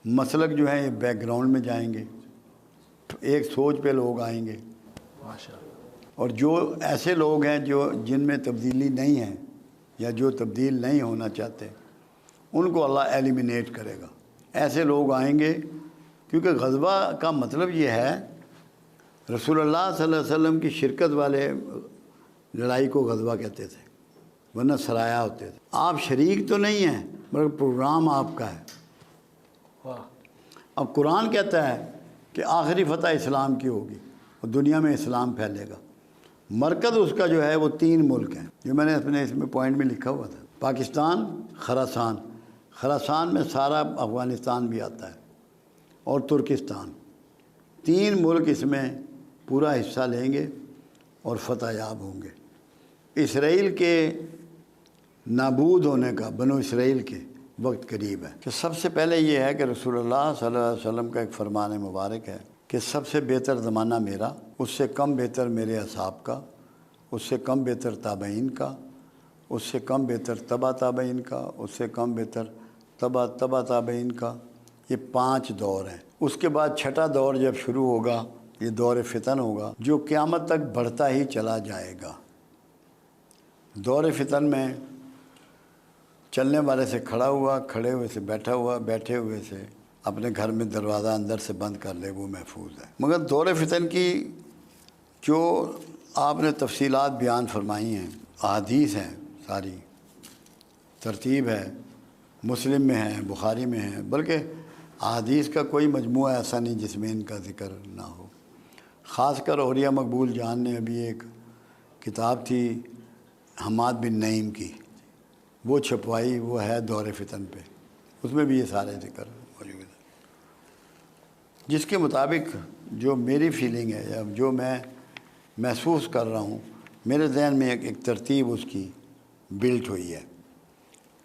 مسلک جو ہیں یہ بیک گراؤنڈ میں جائیں گے، ایک سوچ پہ لوگ آئیں گے، اور جو ایسے لوگ ہیں جن میں تبدیلی نہیں ہے یا جو تبدیل نہیں ہونا چاہتے ان کو اللہ ایلیمینیٹ کرے گا۔ ایسے لوگ آئیں گے، کیونکہ غزوہ کا مطلب یہ ہے، رسول اللہ صلی اللہ علیہ وسلم کی شرکت والے لڑائی کو غزوہ کہتے تھے، ورنہ سرایا ہوتے تھے۔ آپ شریک تو نہیں ہیں مگر پروگرام آپ کا ہے۔ اب قرآن کہتا ہے کہ آخری فتح اسلام کی ہوگی اور دنیا میں اسلام پھیلے گا۔ مرکز اس کا جو ہے وہ 3 ملک ہیں، جو میں نے اپنے اس میں پوائنٹ میں لکھا ہوا تھا۔ پاکستان، خراسان میں سارا افغانستان بھی آتا ہے، اور ترکستان۔ 3 ملک اس میں پورا حصہ لیں گے اور فتح یاب ہوں گے۔ اسرائیل کے نابود ہونے کا، بنو اسرائیل کے وقت قریب ہے۔ کہ سب سے پہلے یہ ہے کہ رسول اللہ صلی اللہ علیہ وسلم کا ایک فرمان مبارک ہے کہ سب سے بہتر زمانہ میرا، اس سے کم بہتر میرے اصحاب کا، اس سے کم بہتر تابعین کا، اس سے کم بہتر تبع تابعین کا، اس سے کم بہتر تبع تابعین کا۔ یہ 5 دور ہیں۔ اس کے بعد 6واں دور جب شروع ہوگا، یہ دور فتن ہوگا، جو قیامت تک بڑھتا ہی چلا جائے گا۔ دور فتن میں چلنے والے سے کھڑا ہوا، کھڑے ہوئے سے بیٹھا ہوا، بیٹھے ہوئے سے اپنے گھر میں دروازہ اندر سے بند کر لے، وہ محفوظ ہے۔ مگر دور فتن کی جو آپ نے تفصیلات بیان فرمائی ہیں، احادیث ہیں، ساری ترتیب ہے، مسلم میں ہے، بخاری میں ہے، بلکہ احادیث کا کوئی مجموعہ ایسا نہیں جس میں ان کا ذکر نہ ہو۔ خاص کر اولیاء مقبول جان نے ابھی ایک کتاب تھی حماد بن نعیم کی، وہ چھپوائی، وہ ہے دور فتن پہ، اس میں بھی یہ سارے ذکر موجود ہیں۔ جس کے مطابق جو میری فیلنگ ہے یا جو میں محسوس کر رہا ہوں، میرے ذہن میں ایک ترتیب اس کی بلٹ ہوئی ہے۔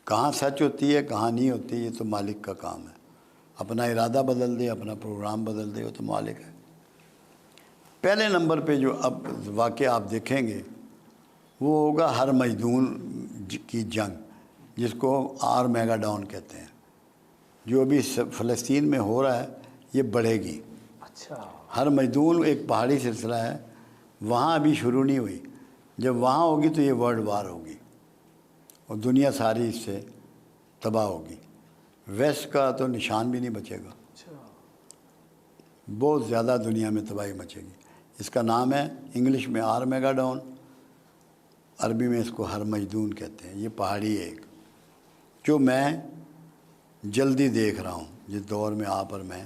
کہاں سچ ہوتی ہے کہاں نہیں ہوتی، یہ تو مالک کا کام ہے۔ اپنا ارادہ بدل دے، اپنا پروگرام بدل دے، وہ تو مالک ہے۔ پہلے نمبر پہ جو اب واقعہ آپ دیکھیں گے وہ ہوگا ہر مجدون کی جنگ، جس کو آرمیگا ڈاؤن کہتے ہیں، جو ابھی فلسطین میں ہو رہا ہے، یہ بڑھے گی۔ اچھا، ہر مجدون ایک پہاڑی سلسلہ ہے، وہاں ابھی شروع نہیں ہوئی۔ جب وہاں ہوگی تو یہ ورلڈ وار ہوگی اور دنیا ساری اس سے تباہ ہوگی۔ ویسٹ کا تو نشان بھی نہیں بچے گا، بہت زیادہ دنیا میں تباہی مچے گی۔ اس کا نام ہے انگلش میں آرمیگا ڈاؤن، عربی میں اس کو ہر مجدون کہتے ہیں۔ یہ پہاڑی ایک جو میں جلدی دیکھ رہا ہوں، جس دور میں آپ اور میں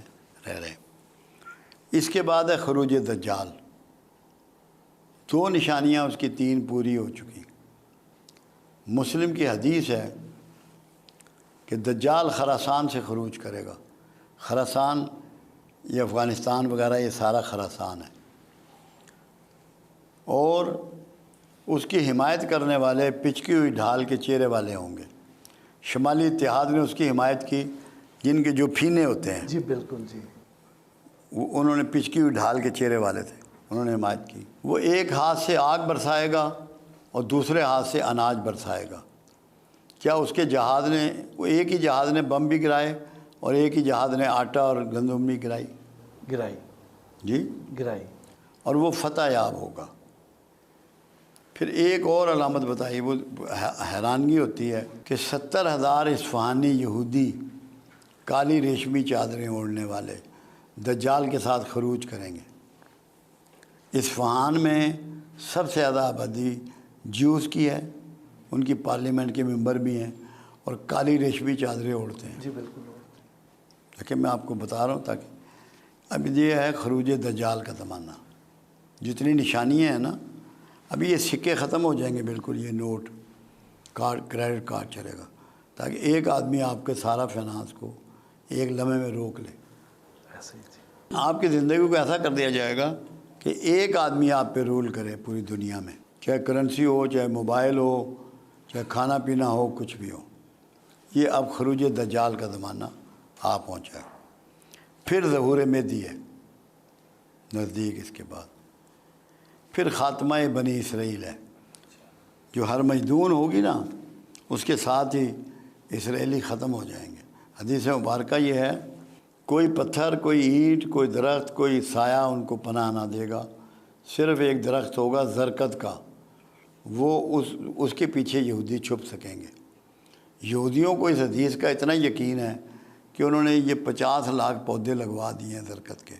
رہ رہے ہیں۔ اس کے بعد ہے خروج دجال۔ 2 نشانیاں اس کی 3 پوری ہو چکی۔ مسلم کی حدیث ہے کہ دجال خراسان سے خروج کرے گا۔ خراسان یہ افغانستان وغیرہ، یہ سارا خراسان ہے، اور اس کی حمایت کرنے والے پچکی ہوئی ڈھال کے چہرے والے ہوں گے۔ شمالی اتحاد نے اس کی حمایت کی، جن کے جو پھینے ہوتے ہیں، جی بالکل جی، انہوں نے پچکی ہوئی ڈھال کے چہرے والے تھے، انہوں نے حمایت کی۔ وہ ایک ہاتھ سے آگ برسائے گا اور دوسرے ہاتھ سے اناج برسائے گا۔ کیا اس کے جہاز نے، وہ ایک ہی جہاز نے بم بھی گرائے اور ایک ہی جہاز نے آٹا اور گندم بھی گرائی جی، اور وہ فتح یاب ہوگا۔ پھر ایک اور علامت بتائی، وہ حیرانگی ہوتی ہے کہ 70,000 اصفہانی یہودی کالی ریشمی چادریں اوڑھنے والے دجال کے ساتھ خروج کریں گے۔ اصفہان میں سب سے زیادہ آبادی جیوز کی ہے، ان کی پارلیمنٹ کے ممبر بھی ہیں اور کالی ریشمی چادریں اوڑھتے ہیں۔ جی بالکل، لیکن میں آپ کو بتا رہا ہوں تاکہ اب یہ ہے خروج دجال کا زمانہ۔ جتنی نشانیاں ہیں نا، ابھی یہ سکے ختم ہو جائیں گے بالکل، یہ نوٹ کارڈ، کریڈٹ کارڈ چلے گا، تاکہ ایک آدمی آپ کے سارا فائنانس کو ایک لمحے میں روک لے۔ ایسے ہی جی، آپ کی زندگی کو ایسا کر دیا جائے گا کہ ایک آدمی آپ پہ رول کرے پوری دنیا میں، چاہے کرنسی ہو، چاہے موبائل ہو، چاہے کھانا پینا ہو، کچھ بھی ہو۔ یہ اب خروج دجال کا زمانہ آ پہنچا ہے۔ پھر ظہور مہدی ہے نزدیک، اس کے بعد پھر خاتمہ بنی اسرائیل ہے، جو ہر مجدون ہوگی نا، اس کے ساتھ ہی اسرائیلی ختم ہو جائیں گے۔ حدیث مبارکہ یہ ہے کوئی پتھر، کوئی اینٹ، کوئی درخت، کوئی سایہ ان کو پناہ نہ دے گا۔ صرف ایک درخت ہوگا زرکت کا، وہ اس کے پیچھے یہودی چھپ سکیں گے۔ یہودیوں کو اس حدیث کا اتنا یقین ہے کہ انہوں نے یہ 50 لاکھ پودے لگوا دیے ہیں درخت کے،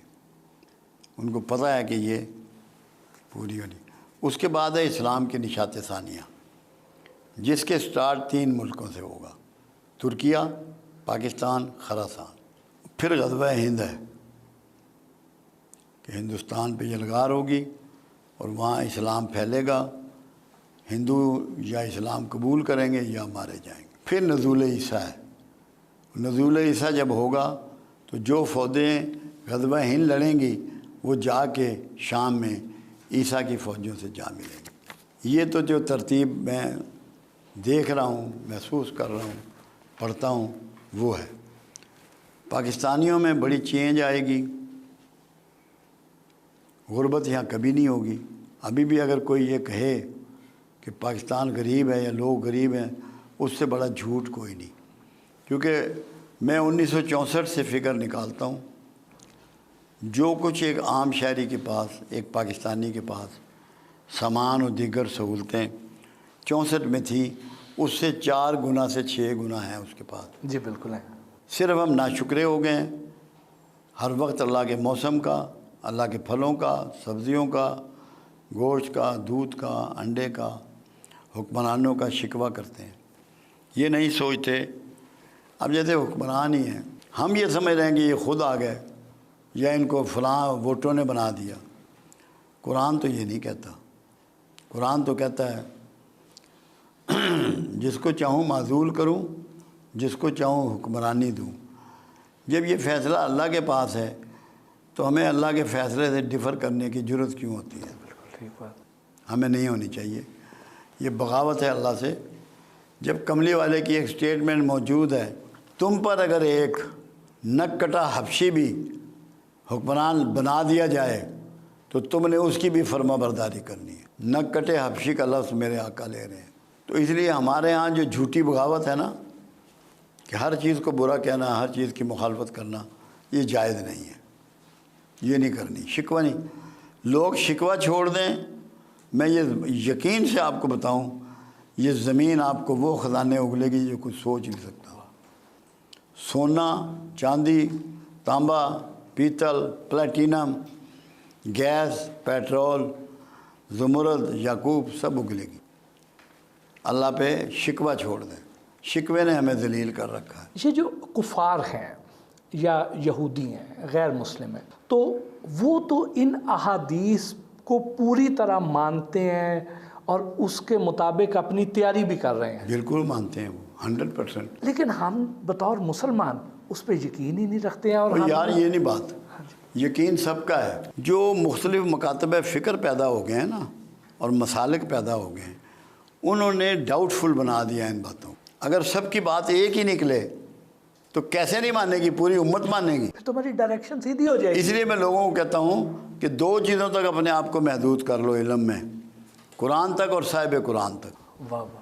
ان کو پتہ ہے کہ یہ پوری ہونی۔ اس کے بعد ہے اسلام کے نشات ثانیہ، جس کے سٹارٹ 3 ملکوں سے ہوگا: ترکیہ، پاکستان، خراسان۔ پھر غزوہ ہند ہے کہ ہندوستان پہ یلغار ہوگی اور وہاں اسلام پھیلے گا، ہندو یا اسلام قبول کریں گے یا مارے جائیں گے۔ پھر نزول عیسیٰ ہے۔ نزول عیسیٰ جب ہوگا تو جو فوجیں غزوہ ہند لڑیں گی وہ جا کے شام میں عیسیٰ کی فوجوں سے جا ملیں گے۔ یہ تو جو ترتیب میں دیکھ رہا ہوں، محسوس کر رہا ہوں، پڑھتا ہوں، وہ ہے۔ پاکستانیوں میں بڑی چینج آئے گی، غربت یہاں کبھی نہیں ہوگی۔ ابھی بھی اگر کوئی یہ کہے کہ پاکستان غریب ہے یا لوگ غریب ہیں، اس سے بڑا جھوٹ کوئی نہیں، کیونکہ میں 1964 سے فگر نکالتا ہوں، جو کچھ ایک عام شہری کے پاس، ایک پاکستانی کے پاس سامان اور دیگر سہولتیں 64 میں تھی، اس سے 4 گنا سے 6 گنا ہیں اس کے پاس۔ جی بالکل ہے۔ صرف ہم ناشکرے ہو گئے ہیں، ہر وقت اللہ کے موسم کا، اللہ کے پھلوں کا، سبزیوں کا، گوشت کا، دودھ کا، انڈے کا، حکمرانوں کا شکوہ کرتے ہیں۔ یہ نہیں سوچتے، اب جیسے حکمران ہی ہیں، ہم یہ سمجھ رہے ہیں کہ یہ خود آ گئے یا ان کو فلاں ووٹوں نے بنا دیا۔ قرآن تو یہ نہیں کہتا۔ قرآن تو کہتا ہے جس کو چاہوں معزول کروں، جس کو چاہوں حکمرانی دوں۔ جب یہ فیصلہ اللہ کے پاس ہے تو ہمیں اللہ کے فیصلے سے ڈفر کرنے کی ضرورت کیوں ہوتی ہے؟ بالکل ٹھیک بات۔ ہمیں نہیں ہونی چاہیے، یہ بغاوت ہے اللہ سے۔ جب کملی والے کی ایک سٹیٹمنٹ موجود ہے، تم پر اگر ایک نک کٹا حبشی بھی حکمران بنا دیا جائے تو تم نے اس کی بھی فرما برداری کرنی ہے۔ نک کٹے حبشی کا لفظ میرے آقا لے رہے ہیں۔ تو اس لیے ہمارے ہاں جو جھوٹی بغاوت ہے نا، کہ ہر چیز کو برا کہنا، ہر چیز کی مخالفت کرنا، یہ جائز نہیں ہے، یہ نہیں کرنی۔ شکوہ نہیں، لوگ شکوہ چھوڑ دیں۔ میں یہ یقین سے آپ کو بتاؤں، یہ زمین آپ کو وہ خزانے اگلے گی جو کچھ سوچ نہیں سکتا۔ سونا، چاندی، تانبا، پیتل، پلیٹینم، گیس، پیٹرول، زمرد، یاقوت، سب اگلے گی۔ اللہ پہ شکوہ چھوڑ دیں، شکوے نے ہمیں ذلیل کر رکھا ہے۔ یہ جو کفار ہیں یا یہودی ہیں، غیر مسلم ہیں، تو وہ تو ان احادیث کو پوری طرح مانتے ہیں اور اس کے مطابق اپنی تیاری بھی کر رہے ہیں۔ بالکل مانتے ہیں وہ 100%۔ لیکن ہم بطور مسلمان اس پہ یقین ہی نہیں رکھتے ہیں۔ اور یار یہ نہیں بات، یقین سب کا ہے۔ جو مختلف مکاتب فکر پیدا ہو گئے ہیں نا، اور مسالک پیدا ہو گئے ہیں، انہوں نے ڈاؤٹ فل بنا دیا ان باتوں کو۔ اگر سب کی بات ایک ہی نکلے تو کیسے نہیں مانے گی؟ پوری امت مانے گی۔ پھر تمہاری ڈائریکشن سیدھی ہو جائے گی۔ اس لیے میں لوگوں کو کہتا ہوں کہ 2 چیزوں تک اپنے آپ کو محدود کر لو علم میں، قرآن تک اور صاحب قرآن تک۔ واہ واہ۔